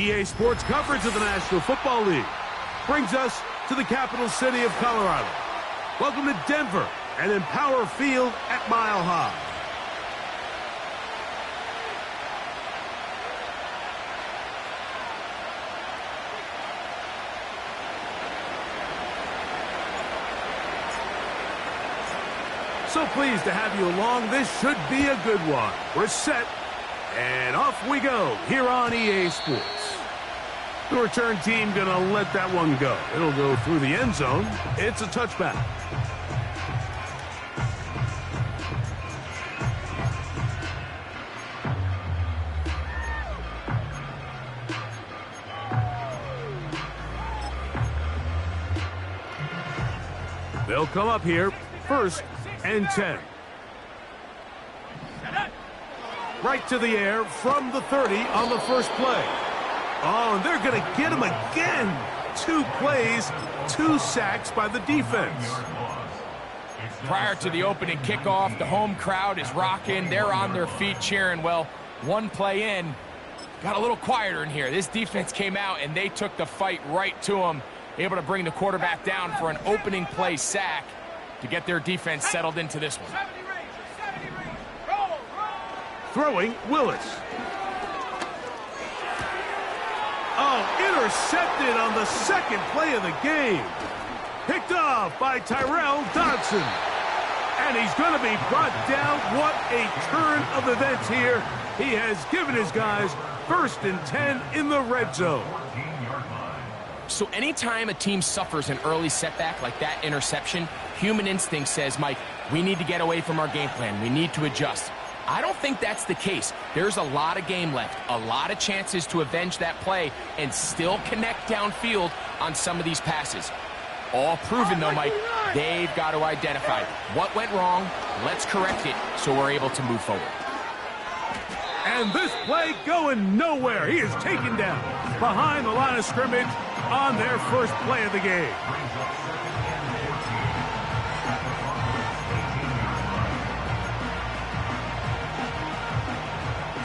EA Sports coverage of the National Football League brings us to the capital city of Colorado. Welcome to Denver and Empower Field at Mile High. So pleased to have you along. This should be a good one. We're set, and off we go here on EA Sports. The return team going to let that one go. It'll go through the end zone. It's a touchback. They'll come up here, 1st and 10. Right to the air from the 30 on the first play. Oh, and they're going to get him again. 2 plays, 2 sacks by the defense. Prior to the opening kickoff, the home crowd is rocking. They're on their feet cheering. Well, 1 play in, got a little quieter in here. This defense came out, and they took the fight right to him, able to bring the quarterback down for an opening play sack to get their defense settled into this one. Throwing, Willis. Oh, intercepted on the 2nd play of the game. Picked off by Tyrell Dodson. And he's going to be brought down. What a turn of events here. He has given his guys 1st and 10 in the red zone. So anytime a team suffers an early setback like that interception, human instinct says, Mike, we need to get away from our game plan. We need to adjust. I don't think that's the case. There's a lot of game left, a lot of chances to avenge that play and still connect downfield on some of these passes. All proven, though, Mike, they've got to identify what went wrong, let's correct it so we're able to move forward. And this play going nowhere. He is taken down behind the line of scrimmage on their first play of the game.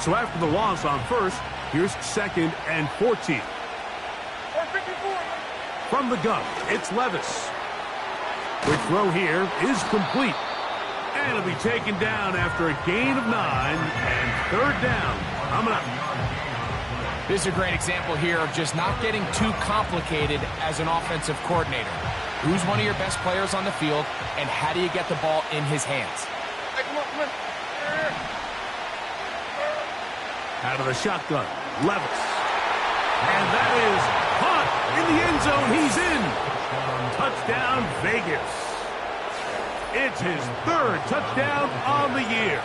So after the loss on 1st, here's 2nd and 14. From the gun, it's Levis. The throw here is complete. And it'll be taken down after a gain of 9 and 3rd down. Coming up. This is a great example here of just not getting too complicated as an offensive coordinator. Who's one of your best players on the field, and how do you get the ball in his hands? Hey, come on. Out of the shotgun, Levis. And that is caught in the end zone. He's in. Touchdown, Vegas. It's his 3rd touchdown on the year.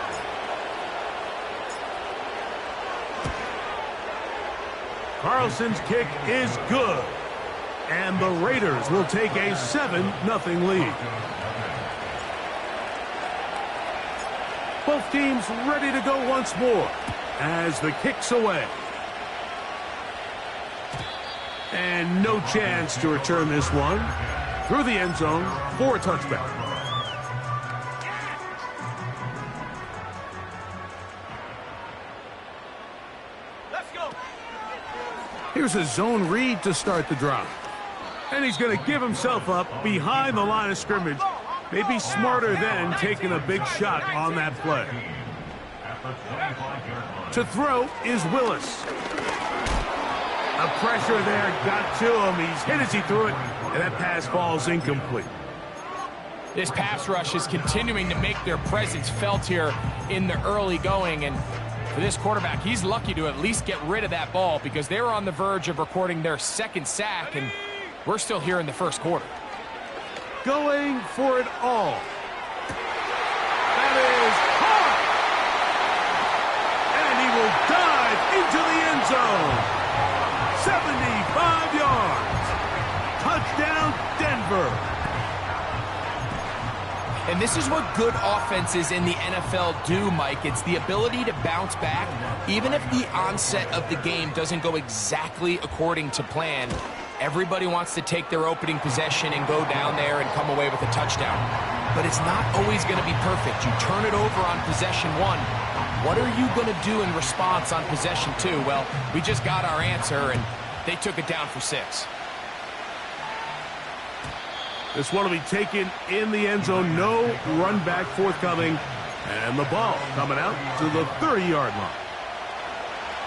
Carlson's kick is good. And the Raiders will take a 7-0 lead. Both teams ready to go once more as the kick's away. And no chance to return this one through the end zone for a touchback. Let's go. Here's a zone read to start the drive. And he's going to give himself up behind the line of scrimmage. Maybe smarter than taking a big shot on that play. To throw is Willis. The pressure there got to him. He's hit as he threw it, and that pass falls incomplete. This pass rush is continuing to make their presence felt here in the early going, and for this quarterback, he's lucky to at least get rid of that ball because they were on the verge of recording their 2nd sack, and we're still here in the 1st quarter. Going for it all. That is caught. And he will dive into the end zone. 75 yards. Touchdown, Denver. And this is what good offenses in the NFL do, Mike. It's the ability to bounce back. Even if the onset of the game doesn't go exactly according to plan, everybody wants to take their opening possession and go down there and come away with a touchdown. But it's not always going to be perfect. You turn it over on possession 1, What are you going to do in response on possession 2? Well, we just got our answer, and they took it down for 6. This one will be taken in the end zone. No run back forthcoming. And the ball coming out to the 30-yard line.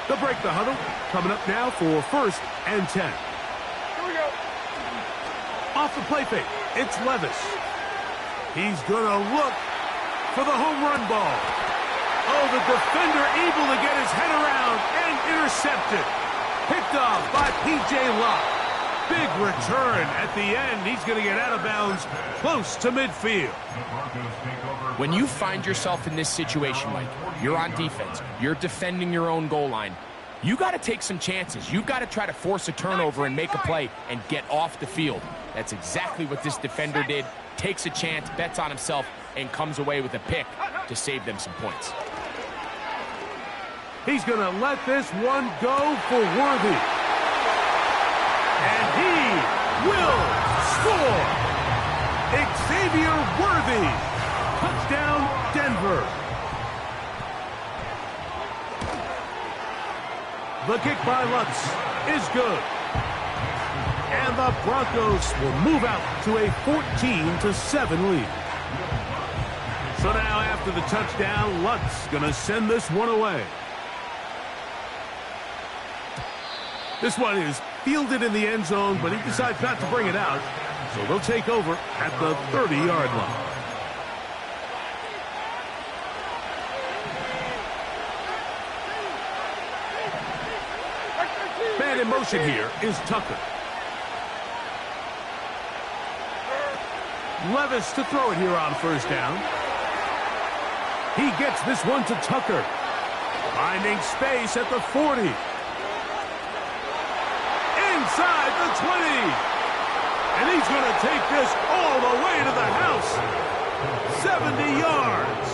They'll break the huddle. Coming up now for 1st and 10. Here we go. Off the play fake, it's Levis. He's going to look for the home run ball. Oh, the defender able to get his head around and intercepted. Picked off by P.J. Locke. Big return at the end. He's going to get out of bounds close to midfield. When you find yourself in this situation, Mike, you're on defense, you're defending your own goal line, you got to take some chances. You've got to try to force a turnover and make a play and get off the field. That's exactly what this defender did. Takes a chance, bets on himself, and comes away with a pick to save them some points. He's going to let this one go for Worthy. And he will score. Xavier Worthy. Touchdown, Denver. The kick by Lutz is good. And the Broncos will move out to a 14-7 lead. So now after the touchdown, Lutz going to send this one away. This one is fielded in the end zone, but he decides not to bring it out. So they'll take over at the 30-yard line. Man in motion here is Tucker. Levis to throw it here on 1st down. He gets this one to Tucker. Finding space at the 40. Inside the 20. And he's going to take this all the way to the house. 70 yards.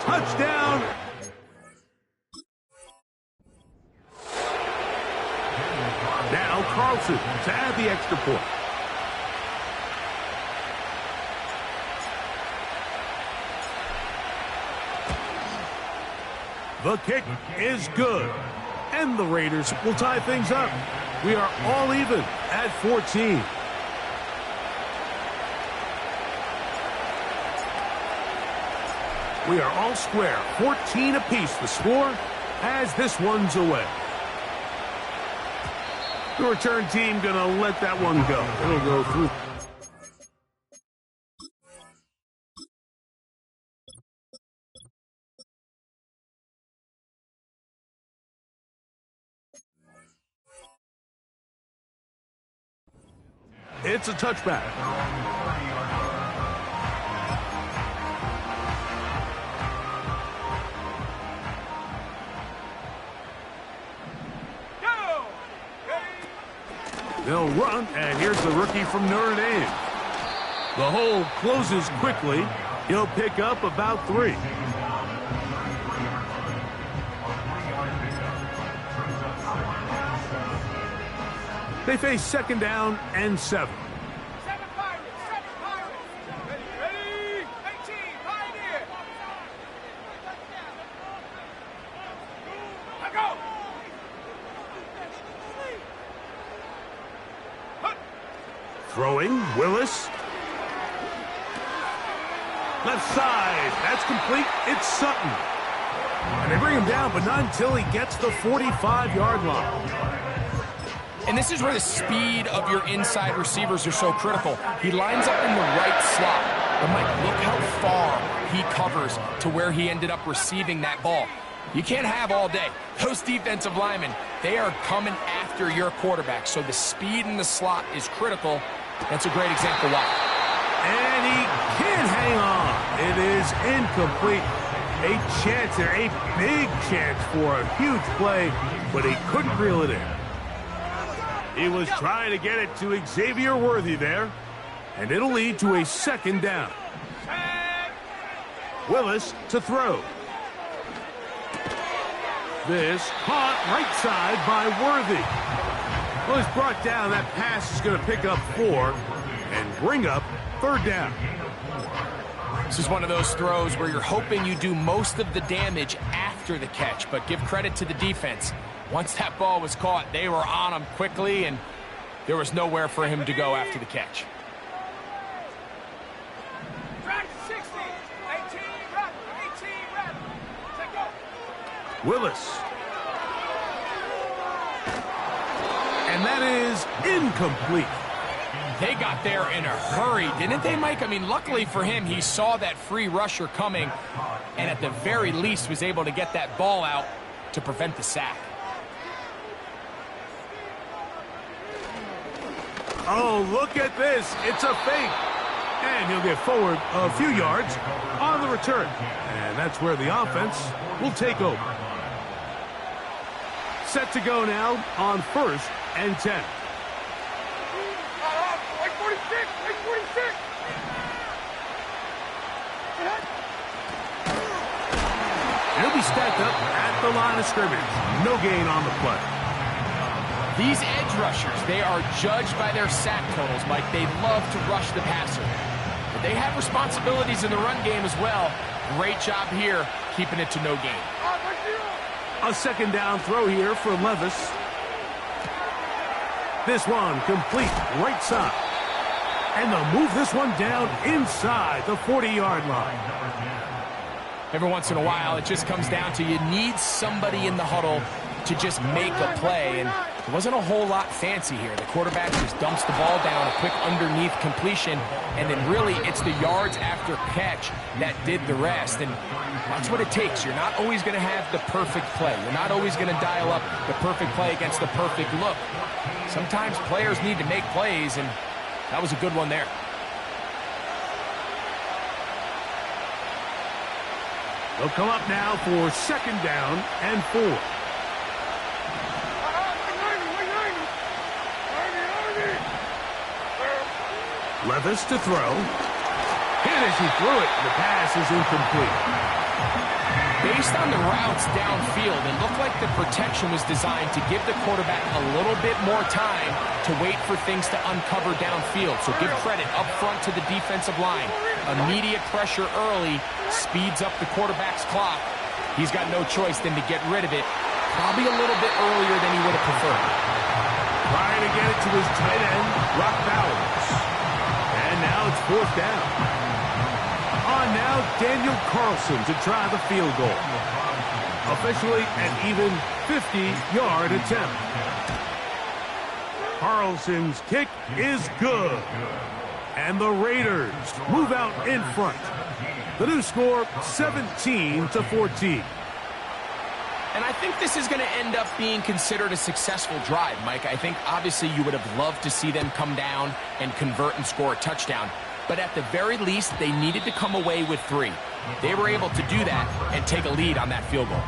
Touchdown. Now Carlson to add the extra point. The kick is good. And the Raiders will tie things up. We are all even at 14. We are all square. 14 apiece the score as this one's away. The return team going to let that one go. It'll go through. It's a touchback. They'll run, and here's the rookie from Notre Dame. The hole closes quickly. He'll pick up about 3. They face 2nd down and 7. Ready? 18, Pioneer. Let go. Throwing, Willis. Left side, that's complete. It's Sutton. And they bring him down, but not until he gets the 45-yard line. And this is where the speed of your inside receivers are so critical. He lines up in the right slot. But Mike, look how far he covers to where he ended up receiving that ball. You can't have all day. Those defensive linemen, they are coming after your quarterback. So the speed in the slot is critical. That's a great example why. And he can't hang on. It is incomplete. A chance there, a big chance for a huge play, but he couldn't reel it in. He was trying to get it to Xavier Worthy there, and it'll lead to a 2nd down. Willis to throw. This caught right side by Worthy. Well, he's brought down. That pass is going to pick up 4 and bring up 3rd down. This is one of those throws where you're hoping you do most of the damage after the catch, but give credit to the defense. Once that ball was caught, they were on him quickly, and there was nowhere for him to go after the catch. Track 60. 18 rep. 18 rep. Take go. Willis. And that is incomplete. They got there in a hurry, didn't they, Mike? I mean, luckily for him, he saw that free rusher coming, and at the very least was able to get that ball out to prevent the sack. Oh, look at this. It's a fake. And he'll get forward a few yards on the return. And that's where the offense will take over. Set to go now on 1st and 10. Like 46. Like 46. He'll be stacked up at the line of scrimmage. No gain on the play. These edge rushers, they are judged by their sack totals, Mike. They love to rush the passer. But they have responsibilities in the run game as well. Great job here, keeping it to no gain. A second down throw here for Levis. This one complete right side. And they'll move this one down inside the 40-yard line. Every once in a while, it just comes down to you need somebody in the huddle to just make a play. And it wasn't a whole lot fancy here. The quarterback just dumps the ball down, a quick underneath completion, and then really it's the yards after catch that did the rest. And that's what it takes. You're not always going to have the perfect play. You're not always going to dial up the perfect play against the perfect look. Sometimes players need to make plays, and that was a good one there. They'll come up now for 2nd down and 4. Levis to throw. Hit as he threw it. The pass is incomplete. Based on the routes downfield, it looked like the protection was designed to give the quarterback a little bit more time to wait for things to uncover downfield. So give credit up front to the defensive line. Immediate pressure early speeds up the quarterback's clock. He's got no choice than to get rid of it, probably a little bit earlier than he would have preferred. Trying to get it to his tight end, Brock Bowers. And now it's 4th down. On now, Daniel Carlson to try the field goal. Officially an even 50-yard attempt. Carlson's kick is good. And the Raiders move out in front. The new score, 17-14. And I think this is going to end up being considered a successful drive, Mike. I think obviously you would have loved to see them come down and convert and score a touchdown. But at the very least, they needed to come away with 3. They were able to do that and take a lead on that field goal.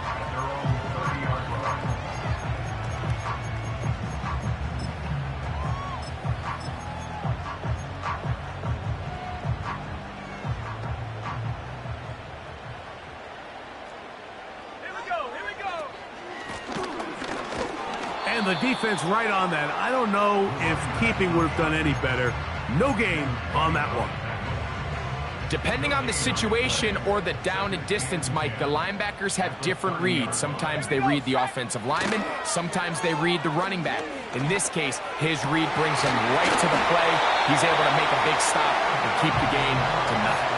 And the defense right on that. I don't know if keeping would have done any better. No gain on that one. Depending on the situation or the down and distance, Mike, the linebackers have different reads. Sometimes they read the offensive lineman. Sometimes they read the running back. In this case, his read brings him right to the play. He's able to make a big stop and keep the game to nothing.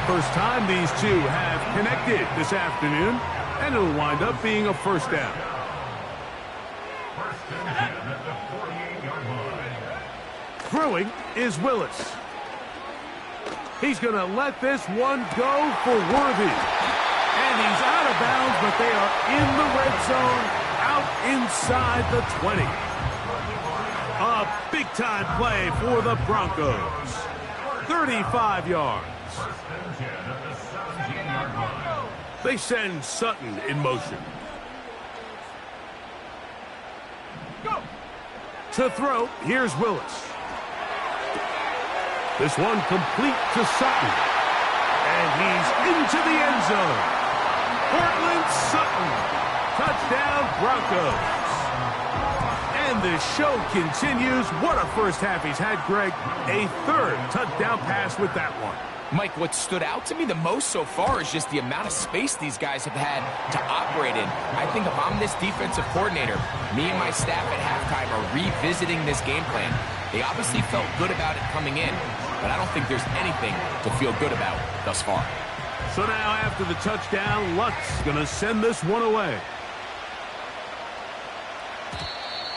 First time these two have connected this afternoon, and it'll wind up being a 1st down. Throwing is Willis. He's going to let this one go for Worthy. And he's out of bounds, but they are in the red zone, out inside the 20. A big-time play for the Broncos. 35 yards. They send Sutton in motion. Go. To throw, here's Willis. This one complete to Sutton. And he's into the end zone. Cortland Sutton. Touchdown, Broncos. And the show continues. What a first half he's had, Greg. A 3rd touchdown pass with that one. Mike, what stood out to me the most so far is just the amount of space these guys have had to operate in. I think if I'm this defensive coordinator, me and my staff at halftime are revisiting this game plan. They obviously felt good about it coming in, but I don't think there's anything to feel good about thus far. So now after the touchdown, Luck's going to send this one away.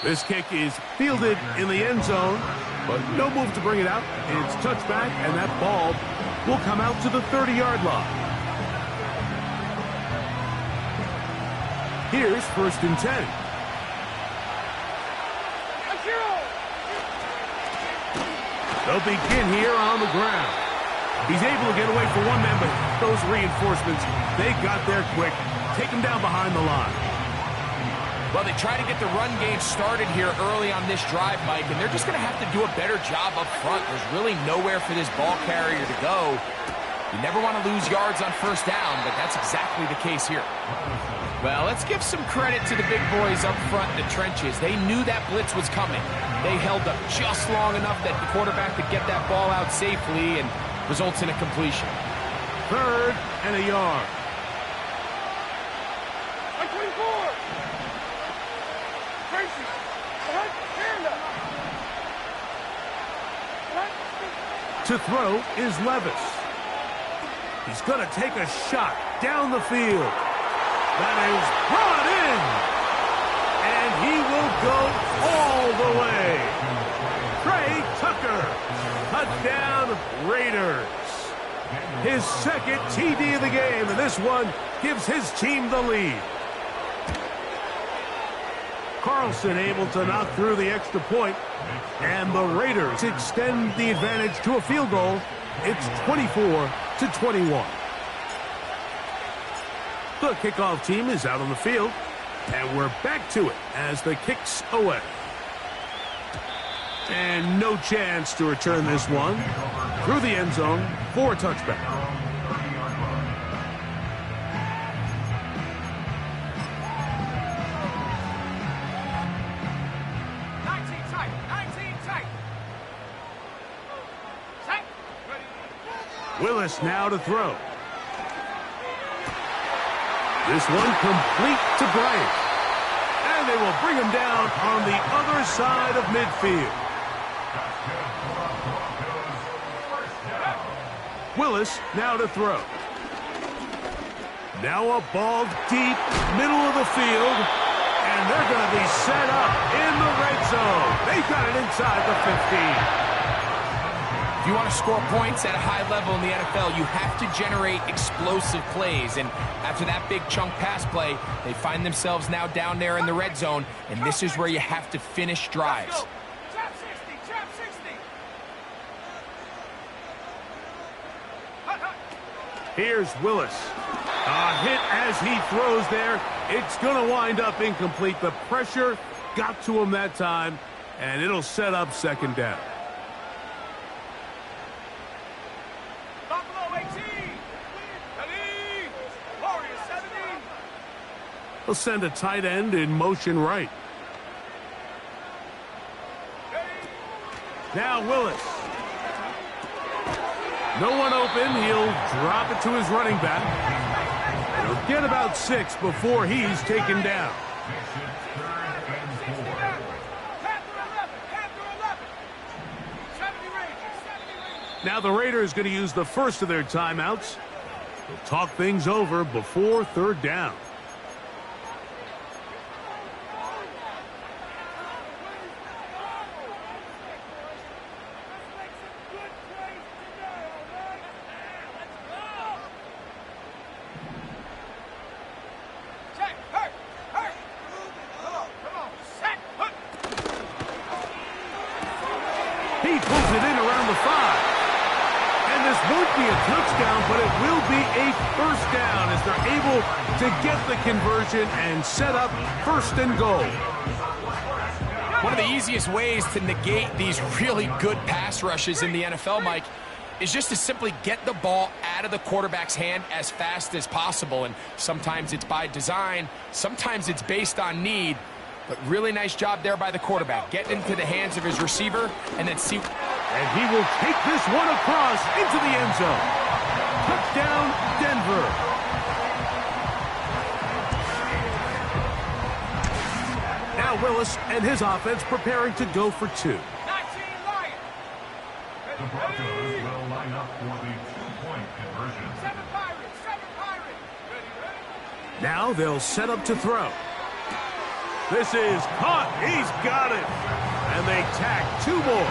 This kick is fielded in the end zone, but no move to bring it out. It's touchback, and that ball will come out to the 30-yard line. Here's 1st and 10. They'll begin here on the ground. He's able to get away for one man, but those reinforcements, they got there quick. Take him down behind the line. Well, they try to get the run game started here early on this drive, Mike, and they're just going to have to do a better job up front. There's really nowhere for this ball carrier to go. You never want to lose yards on 1st down, but that's exactly the case here. Well, let's give some credit to the big boys up front in the trenches. They knew that blitz was coming. They held up just long enough that the quarterback could get that ball out safely and results in a completion. 3rd and a yard. To throw is Levis. He's going to take a shot down the field. That is brought in. And he will go all the way. Trey Tucker. Touchdown Raiders. His 2nd TD of the game, and this one gives his team the lead. Carlson able to knock through the extra point, and the Raiders extend the advantage to a field goal. It's 24-21. The kickoff team is out on the field, and we're back to it as the kick's away. And no chance to return this one through the end zone for a touchback. Willis now to throw. This one complete to Bryant. And they will bring him down on the other side of midfield. Willis now to throw. Now a ball deep, middle of the field. And they're going to be set up in the red zone. They got it inside the 15. If you want to score points at a high level in the NFL, you have to generate explosive plays. And after that big chunk pass play, they find themselves now down there in the red zone. And this is where you have to finish drives. Trap 60, trap 60. Here's Willis. A hit as he throws there. It's going to wind up incomplete. The pressure got to him that time, and it'll set up 2nd down. He'll send a tight end in motion right. Now Willis. No one open. He'll drop it to his running back. He'll get about 6 before he's taken down. Now the Raiders going to use the first of their timeouts. They'll talk things over before 3rd down. He pulls it in around the 5. And this won't be a touchdown, but it will be a 1st down as they're able to get the conversion and set up 1st and goal. One of the easiest ways to negate these really good pass rushes in the NFL, Mike, is just to simply get the ball out of the quarterback's hand as fast as possible. And sometimes it's by design, sometimes it's based on need. But really nice job there by the quarterback. Get into the hands of his receiver and then see And he will take this one across into the end zone. Touchdown, Denver. Now Willis and his offense preparing to go for two. 19 Lions. The Broncos will line up for the two-point conversion. 7 Pirates. 7 Pirates. Ready. Now they'll set up to throw. This is caught. He's got it. And they tack two more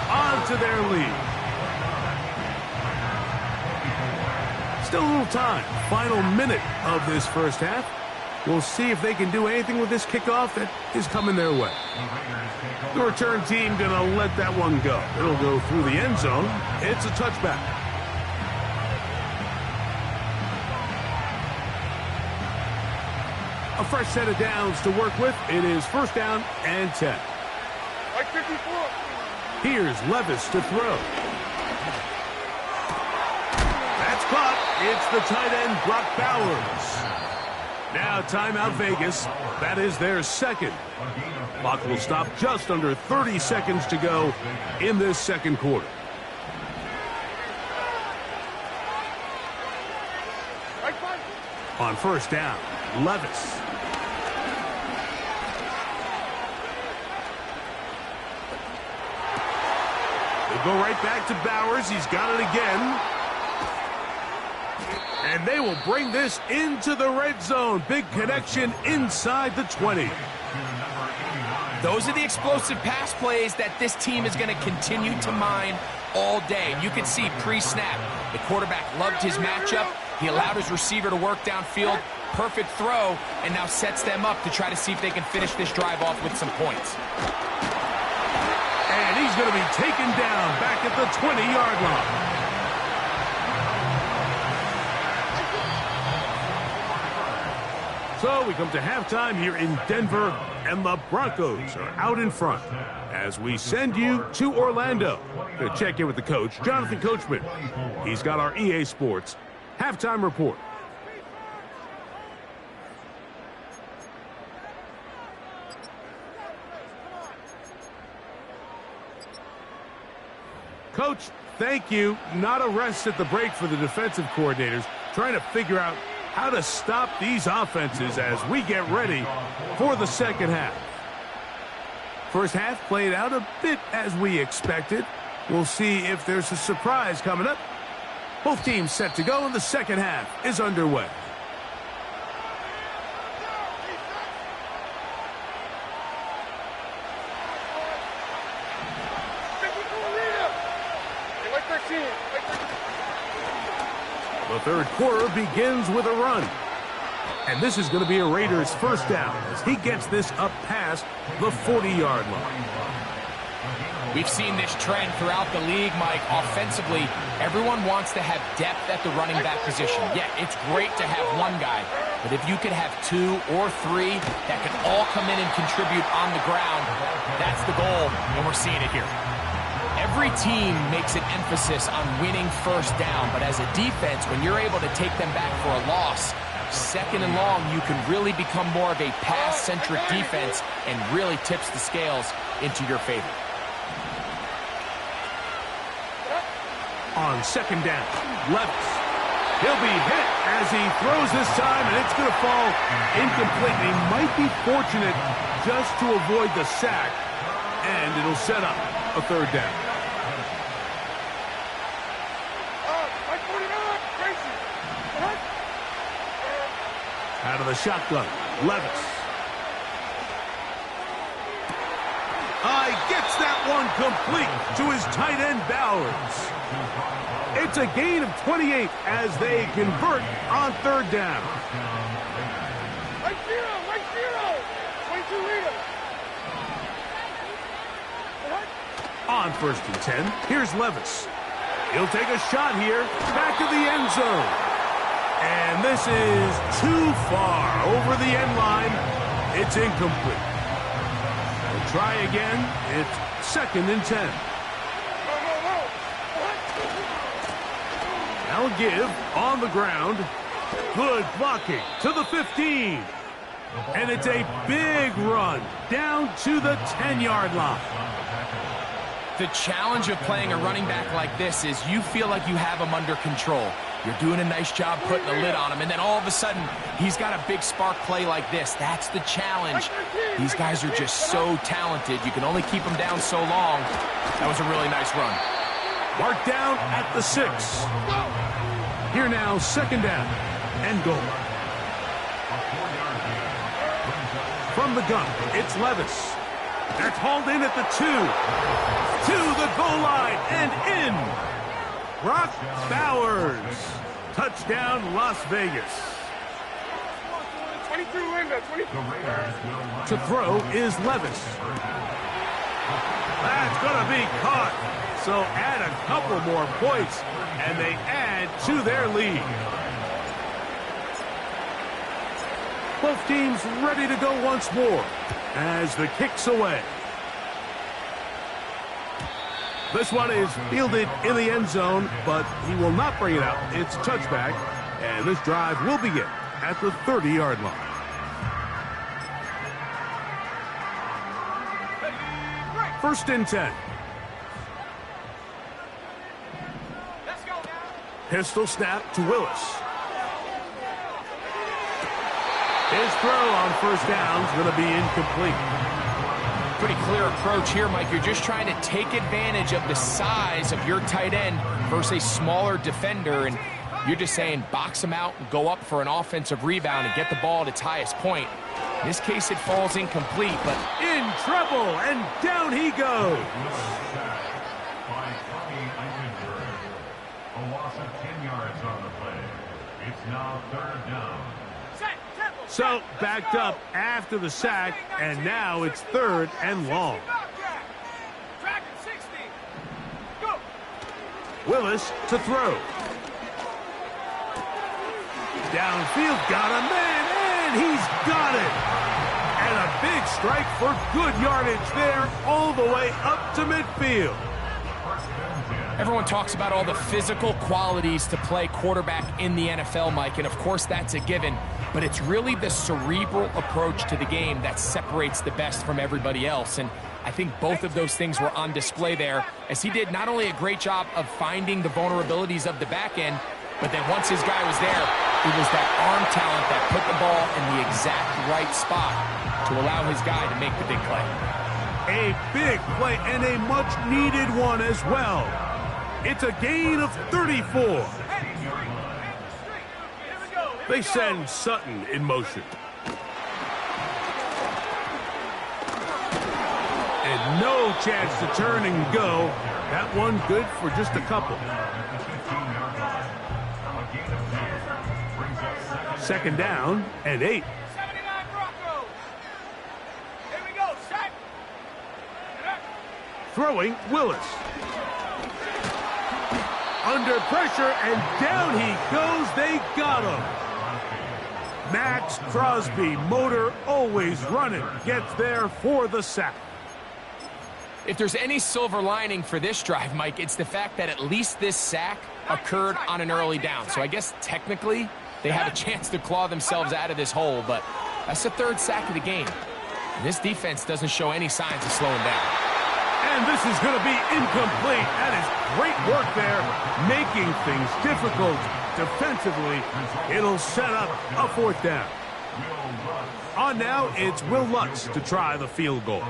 onto their lead. Still a little time. Final minute of this first half. We'll see if they can do anything with this kickoff that is coming their way. The return team going to let that one go. It'll go through the end zone. It's a touchback. A fresh set of downs to work with. It is first down and 10. Like 54. Here's Levis to throw. That's caught. It's the tight end, Brock Bowers. Now timeout Vegas. That is their second. Clock will stop just under 30 seconds to go in this second quarter. On first down, Levis. They go right back to Bowers. He's got it again. And they will bring this into the red zone. Big connection inside the 20. Those are the explosive pass plays that this team is going to continue to mine all day. You can see pre-snap, the quarterback loved his matchup. He allowed his receiver to work downfield. Perfect throw, and now sets them up to try to see if they can finish this drive off with some points. And he's going to be taken down back at the 20-yard line. So we come to halftime here in Denver, and the Broncos are out in front as we send you to Orlando to check in with the coach, Jonathan Coachman. He's got our EA Sports halftime report. Coach, thank you. Not a rest at the break for the defensive coordinators, trying to figure out how to stop these offenses as we get ready for the second half. First half played out a bit as we expected. We'll see if there's a surprise coming up. Both teams set to go, and the second half is underway. The third quarter begins with a run. And this is going to be a Raiders first down as he gets this up past the 40-yard line. We've seen this trend throughout the league, Mike. Offensively, everyone wants to have depth at the running back position. Yeah, it's great to have one guy, but if you could have two or three that can all come in and contribute on the ground, that's the goal, and we're seeing it here. Every team makes an emphasis on winning first down, but as a defense, when you're able to take them back for a loss, second and long, you can really become more of a pass-centric defense and really tips the scales into your favor. On second down, Levis. He'll be hit as he throws this time, and it's going to fall incomplete. He might be fortunate just to avoid the sack, and it'll set up a third down. Out of the shotgun, Levis. Gets that one complete to his tight end, Bowers. It's a gain of 28 as they convert on third down. Right zero. 22 leaders. On first and 10, here's Levis. He'll take a shot here, back of the end zone. And this is too far over the end line. It's incomplete. We'll try again. It's second and 10. Now give on the ground. Good blocking to the 15. And it's a big run down to the 10-yard line. The challenge of playing a running back like this is you feel like you have him under control. You're doing a nice job putting a lid on him, and then all of a sudden, he's got a big spark play like this. That's the challenge. These guys are just so talented. You can only keep them down so long. That was a really nice run. Marked down at the 6. Here now, second down and goal. From the gun, it's Levis. That's hauled in at the 2. To the goal line and in. Brock Bowers. Touchdown, Las Vegas. 23 window, 23. To throw is Levis. That's going to be caught. So add a couple more points, and they add to their lead. Both teams ready to go once more as the kick's away. This one is fielded in the end zone, but he will not bring it out. It's a touchback, and this drive will begin at the 30-yard line. First and 10. Let's go now. Pistol snap to Willis. His throw on first down is going to be incomplete. Pretty clear approach here, Mike. You're just trying to take advantage of the size of your tight end versus a smaller defender, and you're just saying box him out and go up for an offensive rebound and get the ball at its highest point. In this case, it falls incomplete, but In trouble, and down he goes. By Tommy Eichenberg. A loss of 10 yards on the play. It's now third down. Set, tempo, So set. backed Let's up after the sack, and now it's third and long. Track at 60. Go. Willis to throw. Downfield, got a man, and he's got it. And a big strike for good yardage there all the way up to midfield. everyone talks about all the physical qualities to play quarterback in the NFL, Mike, and of course that's a given, but it's really the cerebral approach to the game that separates the best from everybody else, and I think both of those things were on display there, as he did not only a great job of finding the vulnerabilities of the back end, but then once his guy was there, it was that arm talent that put the ball in the exact right spot to allow his guy to make the big play. A big play and a much-needed one as well. It's a gain of 34. They send Sutton in motion. And no chance to turn and go. That one good for just a couple. Second down and 8. 79 Broncos. Here we go, set. Throwing Willis. Under pressure, and down he goes. They got him. Max Crosby, motor always running, gets there for the sack. If there's any silver lining for this drive, Mike, it's the fact that at least this sack occurred on an early down. So I guess technically they have a chance to claw themselves out of this hole, but that's the third sack of the game. And this defense doesn't show any signs of slowing down. And this is going to be incomplete. That is great work there, making things difficult defensively. It'll set up a fourth down. On now, it's Will Lutz to try the field goal.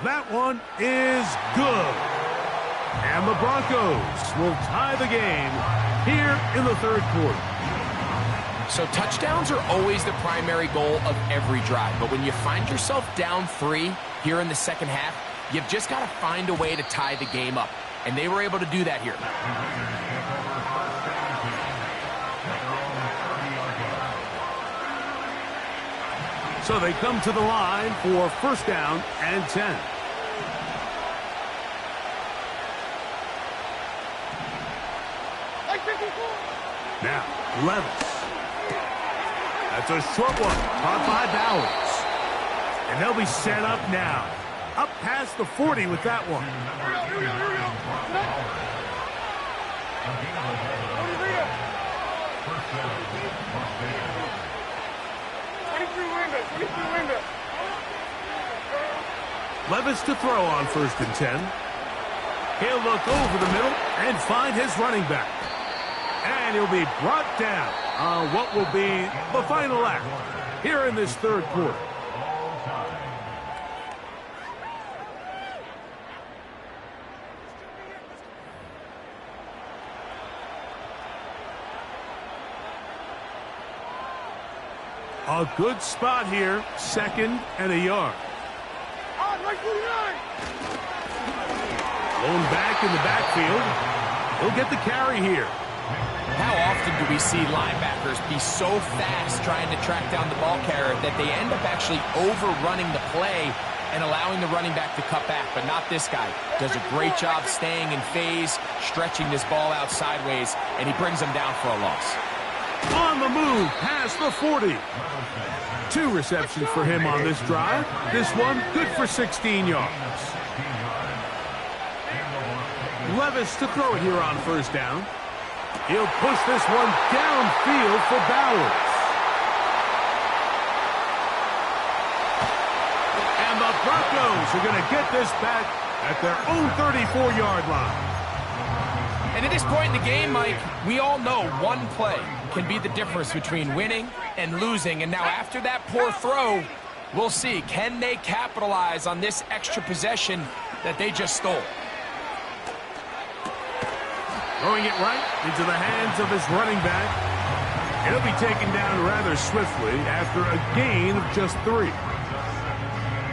That one is good. And the Broncos will tie the game here in the third quarter. So touchdowns are always the primary goal of every drive. But when you find yourself down 3 here in the second half, you've just got to find a way to tie the game up. And they were able to do that here. So they come to the line for first down and 10. Now, Levis. That's a short one, caught by Bowers. And they'll be set up now. Up past the 40 with that one. Levis to throw on 1st and 10. He'll look over the middle and find his running back. And he'll be brought down on what will be the final act here in this 3rd quarter. A good spot here, 2nd and a yard. Blown back in the backfield. He'll get the carry here. How often do we see linebackers be so fast trying to track down the ball carrier that they end up actually overrunning the play and allowing the running back to cut back? But not this guy. Does a great job staying in phase, stretching this ball out sideways, and he brings him down for a loss. On the move, past the 40. 2 receptions for him on this drive. This one good for 16 yards. Levis to throw it here on 1st down. He'll push this one downfield for Bowers. And the Broncos are going to get this back at their own 34-yard line. And at this point in the game, Mike, we all know one play can be the difference between winning and losing. And now after that poor throw, we'll see, can they capitalize on this extra possession that they just stole? Throwing it right into the hands of his running back. It'll be taken down rather swiftly after a gain of just 3. All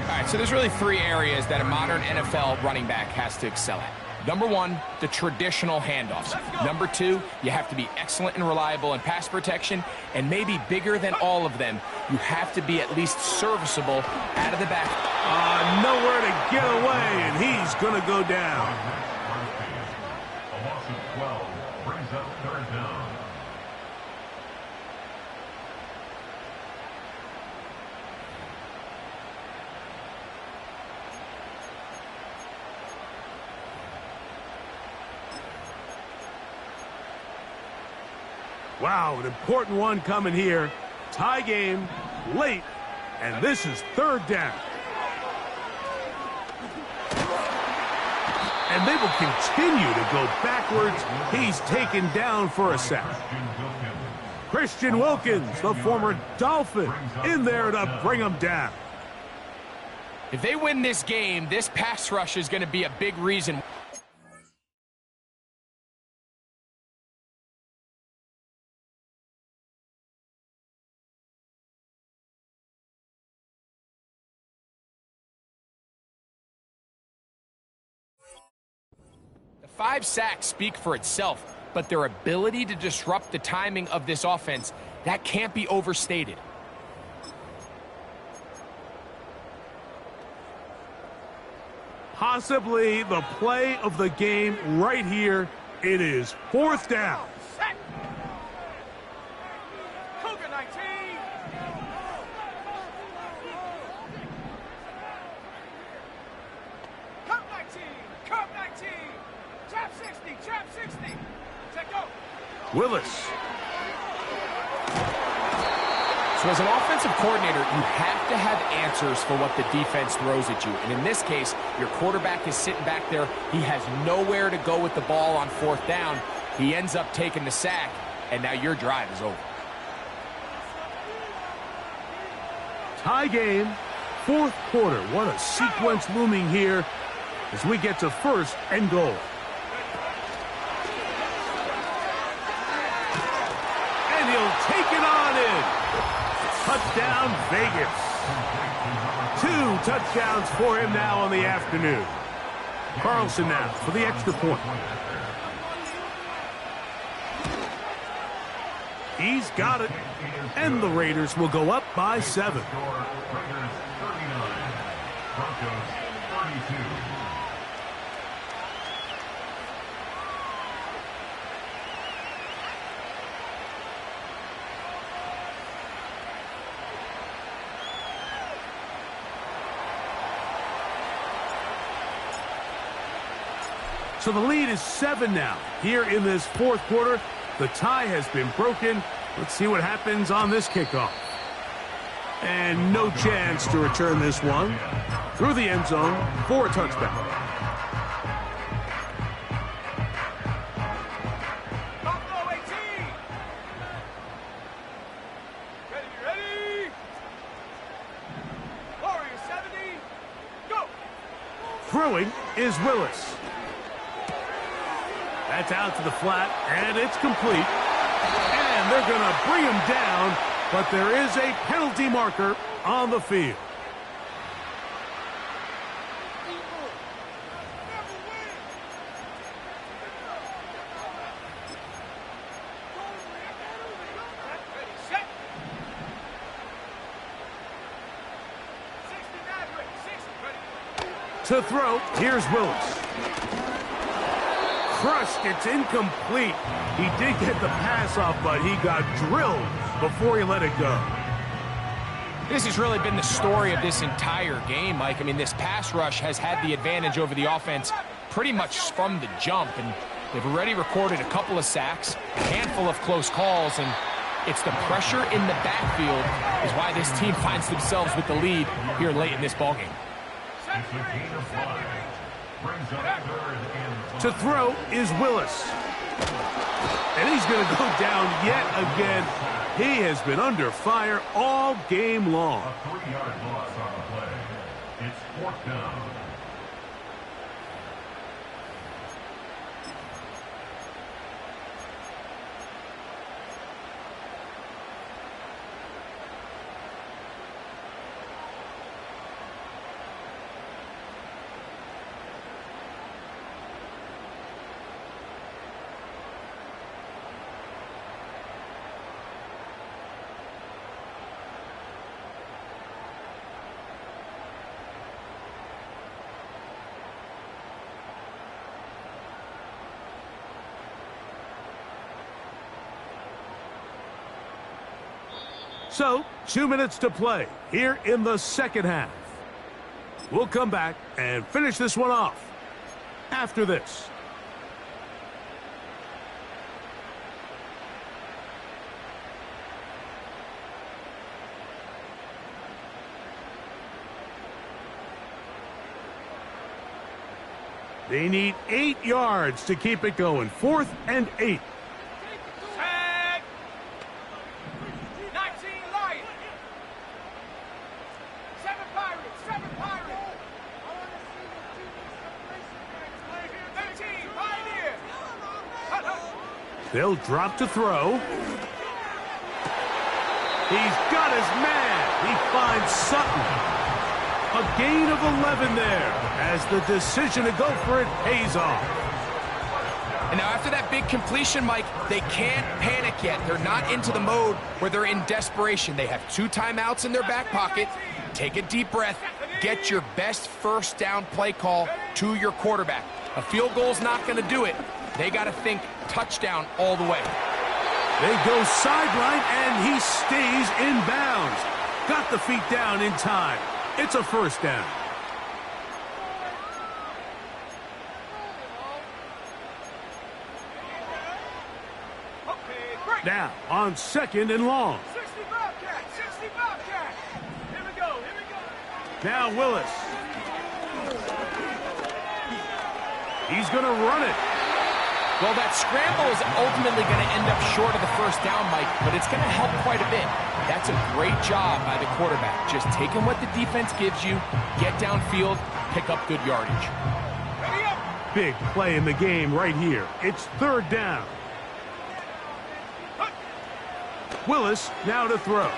right, so there's really 3 areas that a modern NFL running back has to excel at. Number 1, the traditional handoffs. Number 2, you have to be excellent and reliable in pass protection. And maybe bigger than all of them, you have to be at least serviceable out of the back. Nowhere to get away, and he's going to go down. A loss of 12 brings up 3rd down. Wow, an important one coming here. Tie game, late, and this is 3rd down. And they will continue to go backwards. He's taken down for a sack. Christian Wilkins, the former Dolphin, in there to bring him down. If they win this game, this pass rush is going to be a big reason. The 5 sacks speak for itself, but their ability to disrupt the timing of this offense, that can't be overstated. Possibly the play of the game right here. It is 4th down. Set. Cougar 19. Cup 19. Cup 19. Trap 60. Trap 60. Set go. Willis. So as an offensive coordinator, you have to have answers for what the defense throws at you. And in this case, your quarterback is sitting back there. He has nowhere to go with the ball on 4th down. He ends up taking the sack, and now your drive is over. Tie game, 4th quarter. What a sequence looming here as we get to 1st and goal. And he'll take it on in. Touchdown, Vegas. 2 touchdowns for him now on the afternoon. Carlson now for the extra point. He's got it. And the Raiders will go up by 7. Raiders 39, Broncos 32. So the lead is 7 now. Here in this 4th quarter, the tie has been broken. Let's see what happens on this kickoff. And no chance to return this one. Through the end zone for a touchback. Buffalo 18. Ready? Warrior 70. Go. Throwing is Willis. That's out to the flat, and it's complete. And they're going to bring him down, but there is a penalty marker on the field. Ready, set. 69, ready, 60, ready. To throw, here's Willis. Crushed, it's incomplete. He did get the pass off, but he got drilled before he let it go. This has really been the story of this entire game, Mike. I mean, this pass rush has had the advantage over the offense pretty much from the jump, and they've already recorded a couple of sacks, a handful of close calls, and it's the pressure in the backfield is why this team finds themselves with the lead here late in this ballgame. It's a gain of 5. Brings up 3rd and 5. To throw is Willis. And he's going to go down yet again. He has been under fire all game long. A 3-yard loss on the play. It's 4th down. So, 2 minutes to play here in the second half. We'll come back and finish this one off after this. They need 8 yards to keep it going. 4th and 8. Set. 19 Lions. 7 Pirates. 7 Pirates. 13 Pioneer. They'll drop to throw. He's got his man. He finds Sutton. A gain of 11 there as the decision to go for it pays off. And now after that big completion, Mike, they can't panic yet. They're not into the mode where they're in desperation. They have 2 timeouts in their back pocket. Take a deep breath. Get your best first down play call to your quarterback. A field goal's not going to do it. They got to think touchdown all the way. They go sideline, and he stays in bounds. Got the feet down in time. It's a first down. Now, on 2nd and long. 60 Bobcat. 60 Bobcat. Here we go. Now Willis. He's going to run it. Well, that scramble is ultimately going to end up short of the first down, Mike, but it's going to help quite a bit. That's a great job by the quarterback. Just taking what the defense gives you, get downfield, pick up good yardage. Ready up. Big play in the game right here. It's 3rd down. Willis now to throw.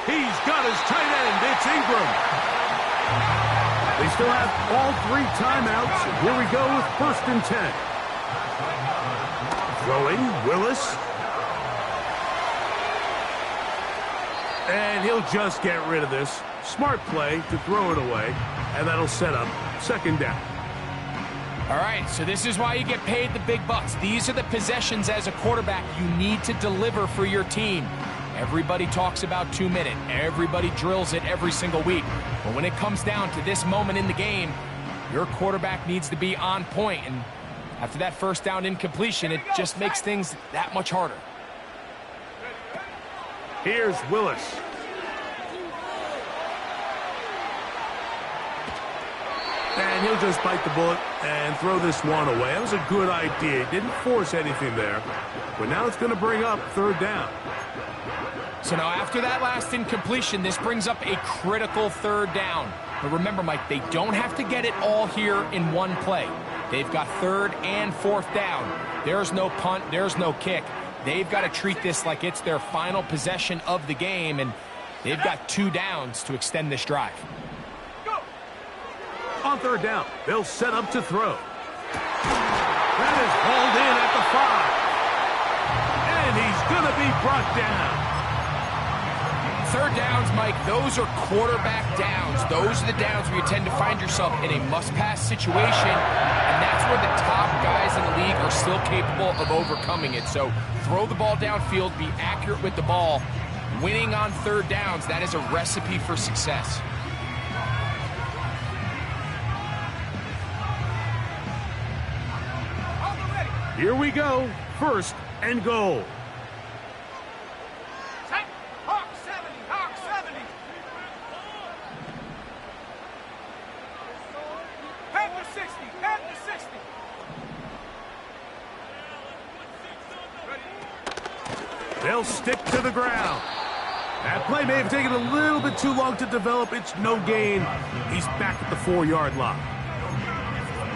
He's got his tight end. It's Ingram. They still have all 3 timeouts. Here we go with 1st and 10. Throwing, Willis. And he'll just get rid of this. Smart play to throw it away. And that'll set up 2nd down. All right, so this is why you get paid the big bucks. These are the possessions as a quarterback you need to deliver for your team. Everybody talks about 2-minute. Everybody drills it every single week. But when it comes down to this moment in the game, your quarterback needs to be on point. And after that first down incompletion, it just makes things that much harder. Here's Willis. And he'll just bite the bullet and throw this one away. That was a good idea. He didn't force anything there. But now it's going to bring up third down. So now after that last incompletion, this brings up a critical third down. But remember, Mike, they don't have to get it all here in one play. They've got third and fourth down. There's no punt. There's no kick. They've got to treat this like it's their final possession of the game, and they've got 2 downs to extend this drive. On third down, they'll set up to throw. That is hauled in at the 5. And he's going to be brought down. Third downs, Mike, those are quarterback downs. Those are the downs where you tend to find yourself in a must-pass situation, and that's where the top guys in the league are still capable of overcoming it. So throw the ball downfield, be accurate with the ball. Winning on third downs, that is a recipe for success. Here we go. First and goal. Set. Hawk 70. Hawk 70. Panther 60. Panther 60. They'll stick to the ground. That play may have taken a little bit too long to develop. It's no gain. He's back at the 4-yard line.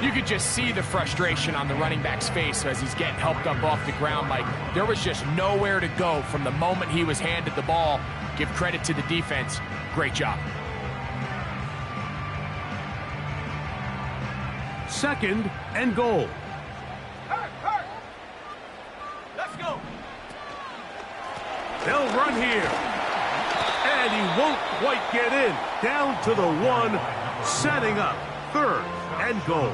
You could just see the frustration on the running back's face as he's getting helped up off the ground. Like, there was just nowhere to go from the moment he was handed the ball. Give credit to the defense. Great job. Second and goal. Hurt. Hurt. Let's go. They'll run here. And he won't quite get in. Down to the 1, setting up third and goal. A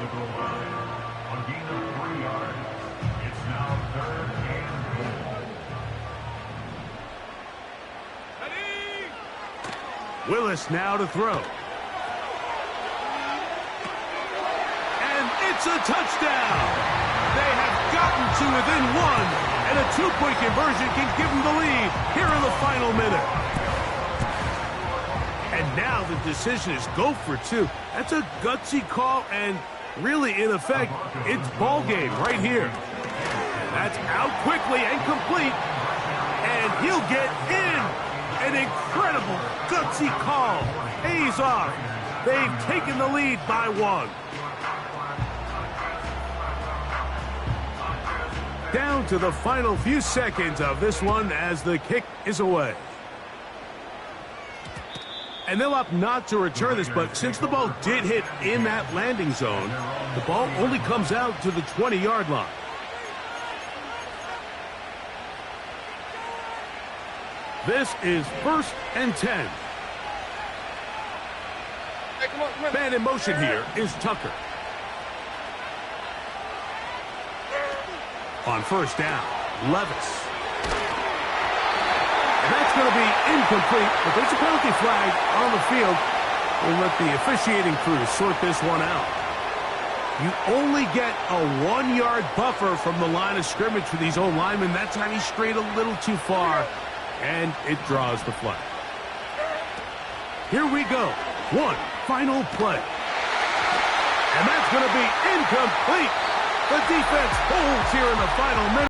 gain of 3 yards. It's now third and goal. Ready. Willis now to throw. And it's a touchdown. They have gotten to within 1, and a 2-point conversion can give them the lead here in the final minute. And now the decision is go for 2. That's a gutsy call, and really, in effect, it's ball game right here. That's out quickly and complete, and he'll get in. An incredible gutsy call. Pays off. They've taken the lead by 1. Down to the final few seconds of this one as the kick is away. And they'll opt not to return this, but since the ball did hit in that landing zone, the ball only comes out to the 20-yard line. This is first and 10. Hey, come on. Man in motion here is Tucker. On first down, Levis. And that's going to be incomplete, but there's a penalty flag on the field. We'll let the officiating crew sort this one out. You only get a 1-yard buffer from the line of scrimmage for these old linemen. That time he strayed a little too far, and it draws the flag. Here we go. One final play. And that's going to be incomplete. The defense holds here in the final minute.